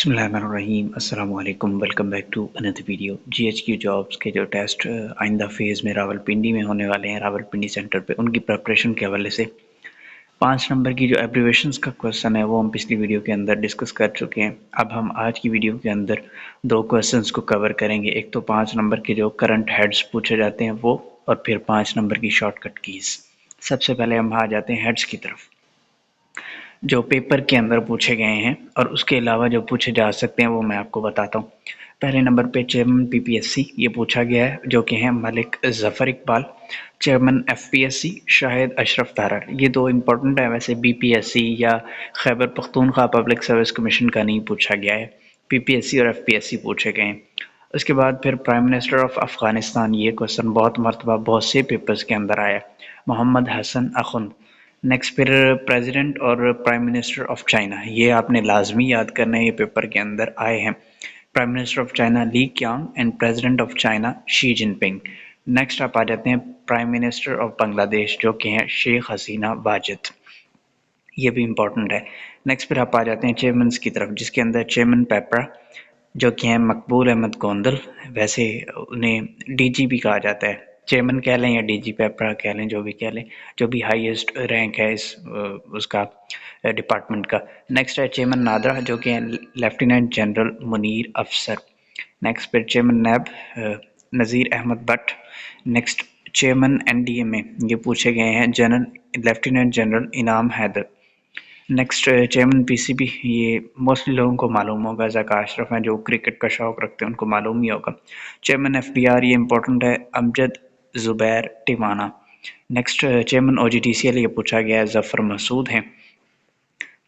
बिस्मिल्लाहिर्रहमानिर्रहीम अस्सलाम वालेकुम welcome back to another video. GHQ jobs के जो टेस्ट आइंदा फेज़ में रावलपिंडी में होने वाले हैं, रावलपिंडी सेंटर पे, उनकी प्रिपरेशन के हवाले से 5 नंबर की जो एब्रिवेशंस का क्वेश्चन है वो हम पिछली वीडियो के अंदर डिस्कस कर चुके हैं। अब हम आज की वीडियो के अंदर 2 क्वेश्चंस को कवर करेंगे। एक तो 5 नंबर के जो करंट हेड्स पूछे जाते हैं वो, और फिर 5 नंबर की शॉर्टकट कीज़। सबसे पहले हम आ जाते हैं हेड्स की तरफ, जो पेपर के अंदर पूछे गए हैं और उसके अलावा जो पूछे जा सकते हैं वो मैं आपको बताता हूँ। पहले नंबर पे चेयरमैन पीपीएससी ये पूछा गया है, जो कि हैं मलिक ज़फ़र इकबाल। Chairman FPSC Shahid Ashraf Tarar. ये दो इंपॉर्टेंट है, वैसे बीपीएससी या Khyber Pakhtunkhwa public service commission का नहीं पूछा गया है, पीपीएससी और एफपीएससी पूछे गए हैं। उसके बाद फिर प्राइम मिनिस्टर ऑफ अफ़गानिस्तान, ये क्वेश्चन बहुत मरतबा बहुत से पेपर्स के अंदर आया, मोहम्मद हसन अखुंद। नेक्स्ट फिर प्रेसिडेंट और प्राइम मिनिस्टर ऑफ चाइना, ये आपने लाजमी याद करना है, ये पेपर के अंदर आए हैं। Prime minister of China Li Qiang and president of China Xi Jinping. Next आप आ जाते हैं प्राइम मिनिस्टर ऑफ बांग्लादेश, जो कि हैं शेख हसीना वाजिद, ये भी इम्पोर्टेंट है। नेक्स्ट फिर आप आ जाते हैं चेयरमैन की तरफ, जिसके अंदर चेयरमैन पेपरा, जो कि हैं मकबूल अहमद गोंदल। वैसे उन्हें डीजीपी कहा जाता है, चेयरमैन कह लें या डीजी पेपरा कह लें, जो भी कह लें, जो भी हाईएस्ट रैंक है इस उसका डिपार्टमेंट का। नेक्स्ट है चेयरमैन नादरा, जो कि हैं lieutenant general Munir Afsar. Next फिर chairman NAB Nazir Ahmad Butt. Next chairman NDA में ये पूछे गए हैं general lieutenant general Inam Haider. Next chairman PCB, ये मोस्टली लोगों को मालूम होगा, ज़का अशरफ हैं, जो क्रिकेट का शौक रखते हैं उनको मालूम ही होगा। चेयरमैन एफबीआर, ये इंपॉर्टेंट है, अमजद ज़ुबैर टिवाना। नेक्स्ट चेयरमैन ओजीटीसीएल, ये पूछा गया है, ज़फ़र मसूद हैं।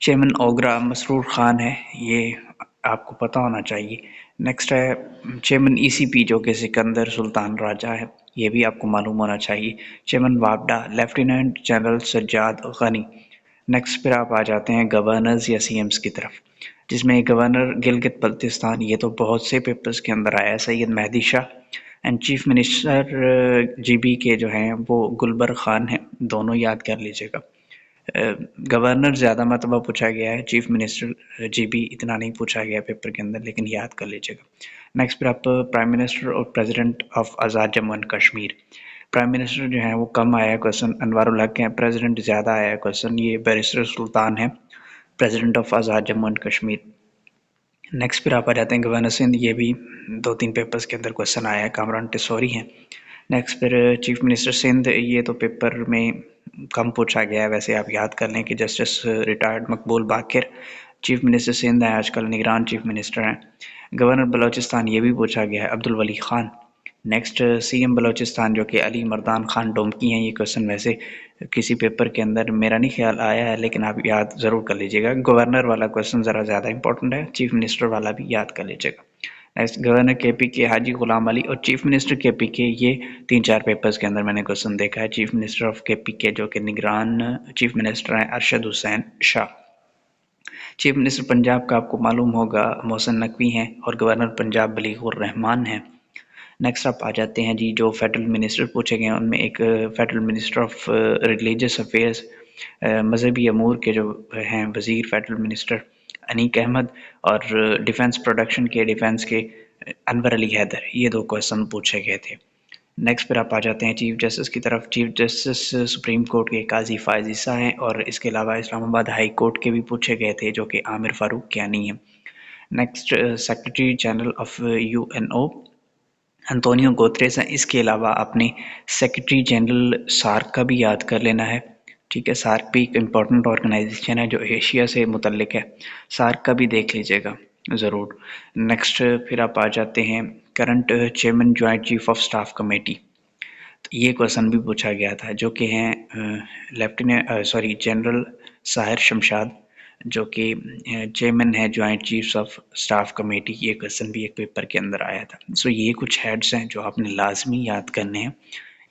चेयरमैन ओगरा मसरूर खान है, ये आपको पता होना चाहिए। नेक्स्ट है चेयरमैन ईसीपी, जो कि सिकंदर सुल्तान राजा है, ये भी आपको मालूम होना चाहिए। चेयरमैन वापडा lieutenant general Sajjad Ghani. Next फिर आप आ जाते हैं गवर्नर्स या सीएम्स की तरफ, जिसमें गवर्नर गिलगित बल्तिस्तान, ये तो बहुत से पेपर्स के अंदर आया है, Syed Mehdi Shah. And chief minister GB के जो हैं वो गुलबर खान हैं, दोनों याद कर लीजिएगा। गवर्नर ज़्यादा मरतबा पूछा गया है, चीफ मिनिस्टर जीबी इतना नहीं पूछा गया पेपर के अंदर, लेकिन याद कर लीजिएगा। नेक्स्ट फिर आप प्राइम मिनिस्टर और president of Azad Jammu and Kashmir. Prime minister जो है वो कम आया है क्वेश्चन, अनवारुल हक हैं। प्रेसिडेंट ज़्यादा आया है क्वेश्चन, ये बैरिस्टर सुल्तान है, president of Azad Jammu and Kashmir. Next फिर आप आ जाते हैं गवर्नर सिंध, ये भी 2-3 पेपर्स के अंदर क्वेश्चन आया है, कामरान टिसौरी हैं। नेक्स्ट फिर चीफ मिनिस्टर सिंध, ये तो पेपर में कम पूछा गया है, वैसे आप याद कर लें कि जस्टिस रिटायर्ड मकबूल बाकिर चीफ मिनिस्टर सिंध हैं, आजकल निगरान चीफ मिनिस्टर हैं। गवर्नर बलोचिस्तान, ये भी पूछा गया है, अब्दुल वली खान। नेक्स्ट सीएम बलोचिस्तान, जो कि अली मर्दान खान डोमकी हैं। ये क्वेश्चन वैसे किसी पेपर के अंदर मेरा नहीं ख्याल आया है, लेकिन आप याद ज़रूर कर लीजिएगा। गवर्नर वाला क्वेश्चन ज़रा ज़्यादा इंपॉर्टेंट है, चीफ मिनिस्टर वाला भी याद कर लीजिएगा। नेक्स्ट गवर्नर केपी के हाजी गुलाम अली और चीफ मिनिस्टर केपी के, ये 3-4 पेपर्स के अंदर मैंने क्वेश्चन देखा है। चीफ मिनिस्टर ऑफ केपी के, जो कि निगरान चीफ मिनिस्टर हैं, अरशद हुसैन शाह। चीफ मिनिस्टर पंजाब का आपको मालूम होगा मोहसिन नकवी हैं, और गवर्नर पंजाब बलीगुर रहमान हैं। नेक्स्ट आप आ जाते हैं जी, जो फेडरल मिनिस्टर पूछे गए हैं उनमें एक federal minister of religious affairs, मजहबी अमूर के जो हैं वज़ीर फेडरल मिनिस्टर अनीक अहमद, और डिफेंस प्रोडक्शन के डिफेंस के अनवर अली हैदर, ये 2 क्वेश्चन पूछे गए थे। नेक्स्ट फिर आप आ जाते हैं चीफ जस्टिस की तरफ। चीफ जस्टिस सुप्रीम कोर्ट के काजी फायज ईसा हैं, और इसके अलावा इस्लामाबाद हाई कोर्ट के भी पूछे गए थे, जो कि आमिर फारूक कियानी हैं। Next secretary general of UNO Antonio Guterres हैं। इसके अलावा आपने सेक्रेटरी जनरल सार्क का भी याद कर लेना है, ठीक है। सार्क भी एक इम्पॉर्टेंट ऑर्गेनाइजेशन है जो एशिया से मुतल्लिक है, सार्क का भी देख लीजिएगा ज़रूर। नेक्स्ट फिर आप आ जाते हैं current chairman joint chief of staff committee, तो ये क्वेश्चन भी पूछा गया था, जो कि हैं जनरल साहिर शमशाद, जो कि चेयरमैन है joint chiefs of staff committee. ये क्वेश्चन भी एक पेपर के अंदर आया था। सो ये कुछ हेड्स हैं जो आपने लाजमी याद करने हैं,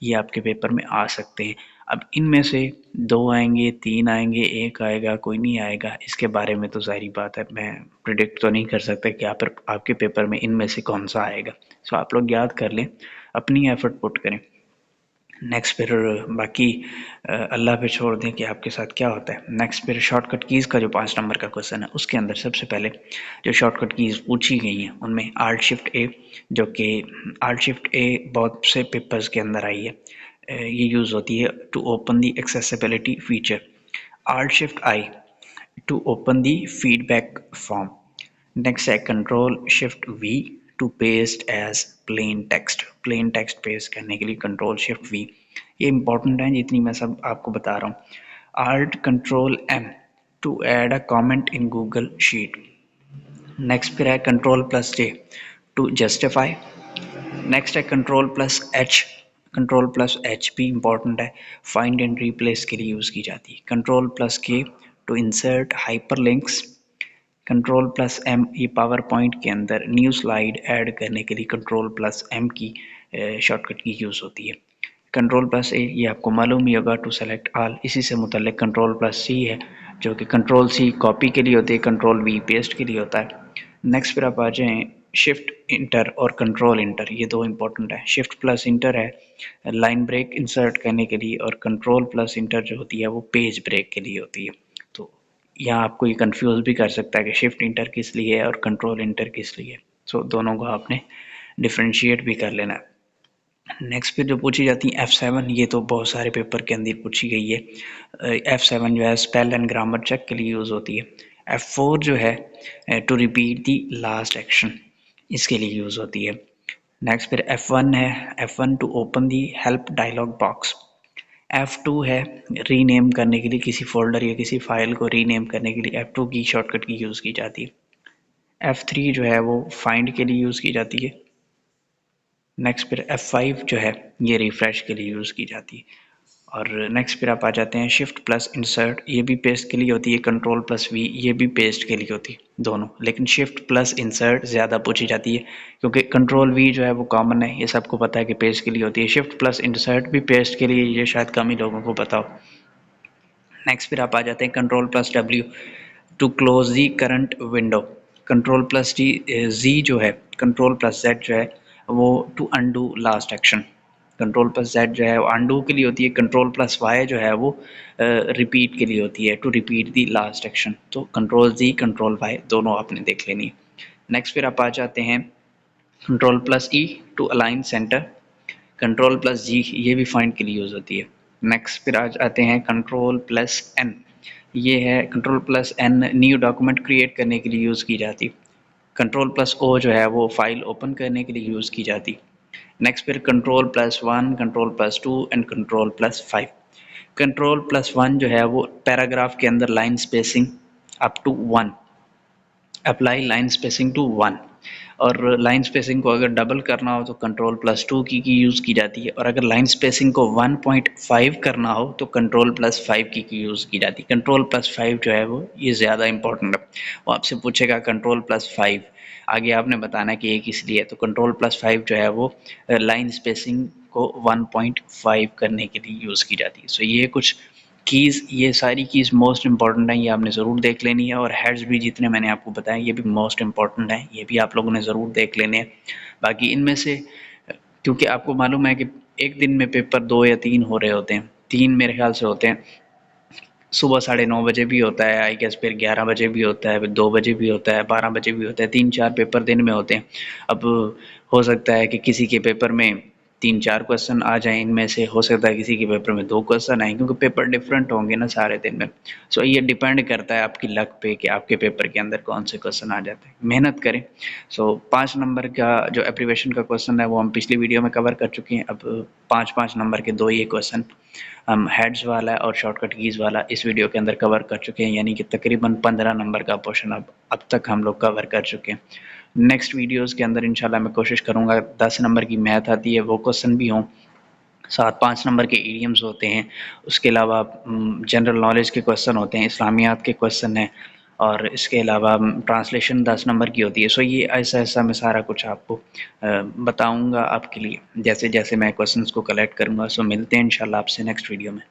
ये आपके पेपर में आ सकते हैं। अब इनमें से 2 आएंगे, 3 आएंगे, 1 आएगा, कोई नहीं आएगा, इसके बारे में तो ज़ाहिर बात है मैं प्रिडिक्ट तो नहीं कर सकता कि आपके पेपर में इनमें से कौन सा आएगा। सो आप लोग याद कर लें, अपनी एफर्ट पुट करें। नेक्स्ट फिर बाकी अल्लाह पे छोड़ दें कि आपके साथ क्या होता है। नेक्स्ट फिर शॉर्टकट कीज़ का जो 5 नंबर का क्वेश्चन है उसके अंदर सबसे पहले जो शॉर्टकट कीज़ पूछी गई हैं उनमें आल्ट शिफ्ट ए, जो कि आल्ट शिफ्ट ए बहुत से पेपर्स के अंदर आई है। ये यूज़ होती है to open the accessibility feature, alt shift I to open the feedback form. Next है control shift V to paste as plain text, plain text paste करने के लिए कंट्रोल शिफ्ट वी। ये इंपॉर्टेंट है जितनी मैं सब आपको बता रहा हूँ। Alt control M to add a comment in Google Sheet. Next फिर है control plus J to justify. Next है control plus H, control plus H भी इंपॉर्टेंट है, फाइंड एंड रिप्लेस के लिए यूज़ की जाती है। Control plus K to insert hyperlinks. Control plus M ये पावर पॉइंट के अंदर न्यू स्लाइड ऐड करने के लिए कंट्रोल प्लस एम की शॉर्टकट की यूज़ होती है। कंट्रोल प्लस ए ये आपको मालूम ही होगा टू सेलेक्ट ऑल, इसी से मुतल्लिक कंट्रोल प्लस सी है जो कि कंट्रोल सी कॉपी के लिए होती है, कंट्रोल वी पेस्ट के लिए होता है। नेक्स्ट फिर आप आ जाएँ शिफ्ट इंटर और कंट्रोल इंटर, ये दो इंपॉर्टेंट है। शिफ्ट प्लस इंटर है लाइन ब्रेक इंसर्ट करने के लिए और कंट्रोल प्लस इंटर जो होती है वो पेज ब्रेक के लिए होती है। तो यहाँ आपको ये कंफ्यूज भी कर सकता है कि शिफ्ट इंटर किस लिए है और कंट्रोल इंटर किस लिए है। सो दोनों को आपने डिफ्रेंशिएट भी कर लेना है। नेक्स्ट फिर जो पूछी जाती है F7, ये तो बहुत सारे पेपर के अंदर पूछी गई है। F7 जो है स्पेल एंड ग्रामर चेक के लिए यूज़ होती है। F4 जो है to repeat the last action, इसके लिए यूज़ होती है। नेक्स्ट फिर F1 है, F1 to open the help dialog box. F2 है रीनेम करने के लिए, किसी फोल्डर या किसी फाइल को रीनेम करने के लिए F2 की शॉर्टकट की यूज़ की जाती है। F3 जो है वो फाइंड के लिए यूज़ की जाती है। नेक्स्ट फिर F5 जो है ये रिफ्रेश के लिए यूज़ की जाती है। और नेक्स्ट फिर आप आ जाते हैं शिफ्ट प्लस इंसर्ट, ये भी पेस्ट के लिए होती है। कंट्रोल प्लस वी ये भी पेस्ट के लिए होती है दोनों, लेकिन शिफ्ट प्लस इंसर्ट ज़्यादा पूछी जाती है क्योंकि कंट्रोल वी जो है वो कॉमन है, ये सबको पता है कि पेस्ट के लिए होती है। शिफ्ट प्लस इंसर्ट भी पेस्ट के लिए, ये शायद कम ही लोगों को पता हो। नेक्स्ट फिर आप आ जाते हैं control plus W to close the current window. Control plus G जो है, कंट्रोल प्लस जेड जो है वो to undo last action. Control plus Z जो है वो अनडू के लिए होती है, कंट्रोल प्लस वाई जो है वो रिपीट के लिए होती है, to repeat the last action. तो कंट्रोल जी कंट्रोल वाई दोनों आपने देख लेनी है। नेक्स्ट फिर आप आ जाते हैं control plus E to align center. Control plus G ये भी फाइंड के लिए यूज़ होती है। नेक्स्ट फिर आ जाते हैं कंट्रोल प्लस एन, ये है control plus N new document create करने के लिए यूज़ की जाती। कंट्रोल प्लस ओ जो है वो फाइल ओपन करने के लिए यूज़ की जाती। नेक्स्ट फिर control plus one, control plus two and control plus five. Control plus one जो है वो पैराग्राफ के अंदर line spacing up to 1, apply line spacing to 1, और लाइन स्पेसिंग को अगर डबल करना हो तो कंट्रोल प्लस टू की यूज़ की जाती है, और अगर लाइन स्पेसिंग को 1.5 करना हो तो कंट्रोल प्लस 5 की यूज़ की जाती है। कंट्रोल प्लस 5 जो है वो ये ज़्यादा इंपॉर्टेंट है, वो आपसे पूछेगा कंट्रोल प्लस 5, आगे आपने बताना कि ये किस लिए है। तो कंट्रोल प्लस 5 जो है वो लाइन स्पेसिंग को 1.5 करने के लिए यूज़ की जाती है। सो ये कुछ कीज़, ये सारी कीज़ मोस्ट इंपॉर्टेंट हैं, ये आपने ज़रूर देख लेनी है। और हेड्स भी जितने मैंने आपको बताए ये भी मोस्ट इंपॉर्टेंट हैं, ये भी आप लोगों ने ज़रूर देख लेने हैं। बाकी इनमें से क्योंकि आपको मालूम है कि एक दिन में पेपर 2 या 3 हो रहे होते हैं, 3 मेरे ख्याल से होते हैं। सुबह 9:30 बजे भी होता है आई गेस, फिर 11 बजे भी होता है, फिर 2 बजे भी होता है, 12 बजे भी होता है, 3-4 पेपर दिन में होते हैं। अब हो सकता है कि किसी के पेपर में 3-4 क्वेश्चन आ जाएँ, इनमें से हो सकता है किसी के पेपर में 2 क्वेश्चन आएँ, क्योंकि पेपर डिफरेंट होंगे ना सारे दिन में। सो ये डिपेंड करता है आपकी लक पे कि आपके पेपर के अंदर कौन से क्वेश्चन आ जाते हैं। मेहनत करें। सो 5 नंबर का जो एब्रीविएशन का क्वेश्चन है वो हम पिछली वीडियो में कवर कर चुके हैं। अब 5-5 नंबर के 2 ये क्वेश्चन हम हेड्स वाला और शॉर्टकट कीज़ वाला इस वीडियो के अंदर कवर कर चुके हैं, यानी कि तकरीबन 15 नंबर का पोर्शन अब तक हम लोग कवर कर चुके हैं। नेक्स्ट वीडियोस के अंदर इंशाल्लाह मैं कोशिश करूँगा 10 नंबर की मैथ आती है वो क्वेश्चन भी हों, 7-5 नंबर के ईडियम्स होते हैं, उसके अलावा जनरल नॉलेज के क्वेश्चन होते हैं, इस्लामियात के क्वेश्चन हैं, और इसके अलावा ट्रांसलेशन 10 नंबर की होती है। सो ये ऐसा मैं सारा कुछ आपको बताऊंगा आपके लिए जैसे जैसे मैं क्वेश्चंस को कलेक्ट करूंगा। सो मिलते हैं इंशाल्लाह आपसे नेक्स्ट वीडियो में।